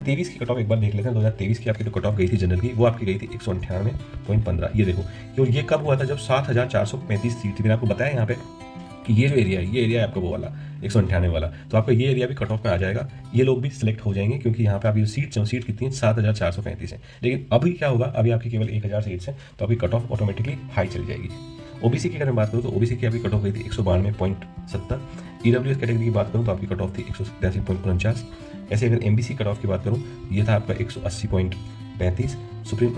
23 की cut off एक बार देख लेते हैं। 2023 की आपकी जो कट ऑफ गई थी जनरल की, वो आपकी गई थी 198.15। ये देखो, और ये कब हुआ था? जब 7435 सीट थी। मैंने आपको बताया यहाँ पे कि ये जो एरिया है, ये एरिया है आपका वो वाला 198 वाला, तो आपका ये एरिया भी कट ऑफ में आ जाएगा। ये लोग भी सिलेक्ट हो जाएंगे क्योंकि यहाँ पे आपकी सीट कितनी है? 7435 है। लेकिन अभी क्या होगा? अभी आपकी केवल 1000 सीट्स हैं, तो आपकी कट ऑफ ऑटोमेटिकली हाई चली जाएगी। ओबीसी की अगर मैं बात करूँ तो ओबीसी की आपकी कट ऑफ गई थी 192.70। ईडब्ल्यूएस कैटेगरी की बात करूँ तो आपकी कट ऑफ थी 187.49। ऐसे अगर एमबीसी कट ऑफ की बात करूँ, ये था आपका 180.35। सुप्रीम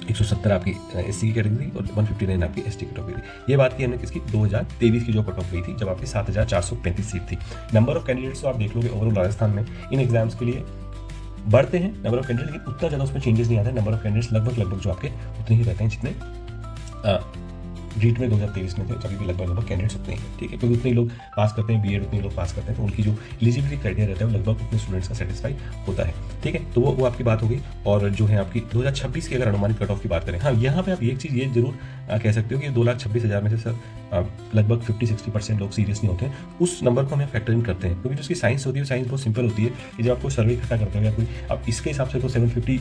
170 आपकी एससी की कैटेगरी और 159 आपकी एसटी कट ऑफ गई थी। ये बात की हमने किसकी? 2023 की जो कट ऑफ गई थी, जब आपकी 7435 सीट थी। नंबर ऑफ कैंडिडेट्स तो आप देख लोगे ओवरऑल राजस्थान में इन एग्जाम्स के लिए बढ़ते हैं नंबर ऑफ कैंडिडेट, लेकिन उतना ज़्यादा उसमें चेंजेस नहीं आता है। नंबर ऑफ कैंडिडेट्स लगभग जो आपके उतने ही रहते हैं जितने रीट में 2023 में थे। अभी भी लगभग कैंडिडेट्स उतने ही हैं, ठीक है, क्योंकि उतने ही लोग पास करते हैं बीएड, उतने ही लोग पास करते हैं, तो उनकी जो एलिजिबिलिटी क्राइटेरिया रहता है वो लगभग उतने स्टूडेंट्स का सेटिस्फाई होता है, ठीक है। तो वो आपकी बात हो गई। और जो है आपकी 2026 की अगर अनुमानित कट ऑफ की बात करें, हाँ, यहाँ पे आप एक चीज़ ये जरूर कह सकते हो कि 2,26,000 में से सर लगभग 50-60% लोग सीरियस नहीं होते हैं। उस नंबर को हमें फैक्टर इन करते हैं, क्योंकि जो उसकी साइंस होती है, साइंस बहुत सिंपल होती है कि जब आपको सर्वे इकट्ठा करते हो या कोई, आप इसके हिसाब से तो 750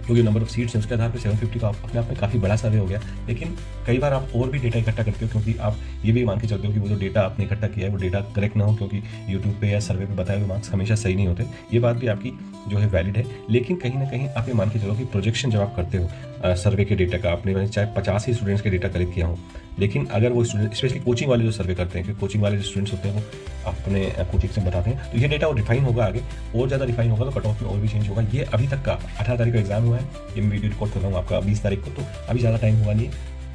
क्योंकि नंबर ऑफ सीट्स हैं उसके आधार पर 750 का अपने आप में काफ़ी बड़ा सर्वे हो गया। लेकिन कई बार आप और भी डेटा इकट्ठा करते हो, क्योंकि आप ये भी मान के चलते हो कि वो जो डेटा आपने इकट्ठा किया है वो डेटा करेक्ट ना हो, क्योंकि यूट्यूब पे या सर्वे पे बताए हुए मार्क्स हमेशा सही नहीं होते। ये बात भी आपकी जो है वैलिड है। लेकिन कहीं ना कहीं आप ये मान के चलो कि प्रोजेक्शन जब आप करते हो सर्वे के डेटा का, आपने चाहे 50 ही स्टूडेंट्स के डेटा कलेक्ट किया हो, लेकिन अगर वो स्टूडेंट स्पेशली कोचिंग वाले जो सर्वे करते हैं, कि कोचिंग वाले जो स्टूडेंट्स होते हैं वो अपने कोचिंग से बताते हैं, तो ये डेटा वो रिफाइन होगा, आगे और ज़्यादा रिफाइन होगा, तो कट ऑफ में और भी चेंज होगा। ये अभी तक का 18 तारीख का एग्जाम हुआ है, ये मैं वीडियो रिकॉर्ड कर रहा हूँ आपका 20 तारीख को, तो अभी ज़्यादा टाइम हुआ नहीं है।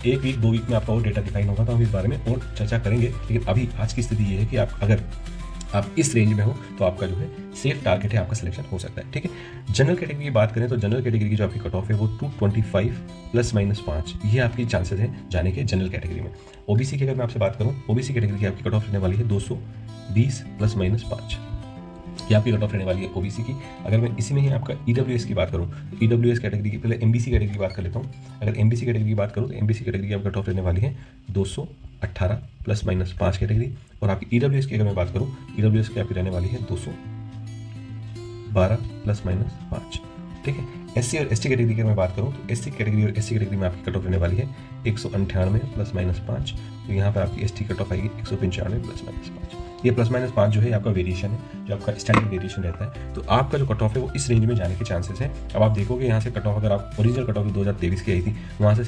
1 वीक 2 वीक में आपका और डेटा डिफाइन होगा, तो हम इस बारे में और चर्चा करेंगे। लेकिन अभी आज की स्थिति ये है कि अगर आप इस रेंज में हो तो आपका जो है सेफ टारगेट है, आपका सिलेक्शन हो सकता है, ठीक है। जनरल कैटेगरी की बात करें तो जनरल कैटेगरी की जो आपकी कट ऑफ है वो 225 ±5, ये आपकी चांसेस है जाने के जनरल कैटेगरी में। ओबीसी की अगर मैं आपसे बात करूं, ओबीसी कैटेगरी की आपकी कट ऑफ रहने वाली है 220 ±5, ये आपकी कट ऑफ रहने वाली है ओबीसी की। अगर मैं इसी में ही आपका ईडब्ल्यूएस की बात करूं तो ईडब्ल्यूएस कैटेगरी की, पहले एमबीसी कैटेगरी की बात कर लेता हूं। अगर एमबीसी कैटेगरी की बात करूं तो एमबीसी कैटेगरी की आपकी कट ऑफ रहने वाली है 218 ±5 कैटेगरी। और आपकी ईडब्ल्यूएस की अगर मैं बात करूं, ईडब्ल्यूएस की आपकी रहने वाली है 212 ±5, ठीक है। एससी और एसटी कैटेगरी की अगर मैं बात करूं तो एससी कैटेगरी और एससी कैटेगरी में आपकी कट ऑफ रहने वाली है 198 ±5, तो यहाँ पर आपकी एसटी कट ऑफ आएगी 195 ±5। ये ±5 जो है आपका वेरिएशन है, जो आपका स्टैंडर्ड वेरिएशन रहता है। तो आपका जो कट ऑफ है वो इस रेंज में जाने के चांसेस है। अब आप देखोगे यहाँ से कट ऑफ, अगर आप ओरिजिनल कट ऑफ 2023 की आई थी, वहाँ से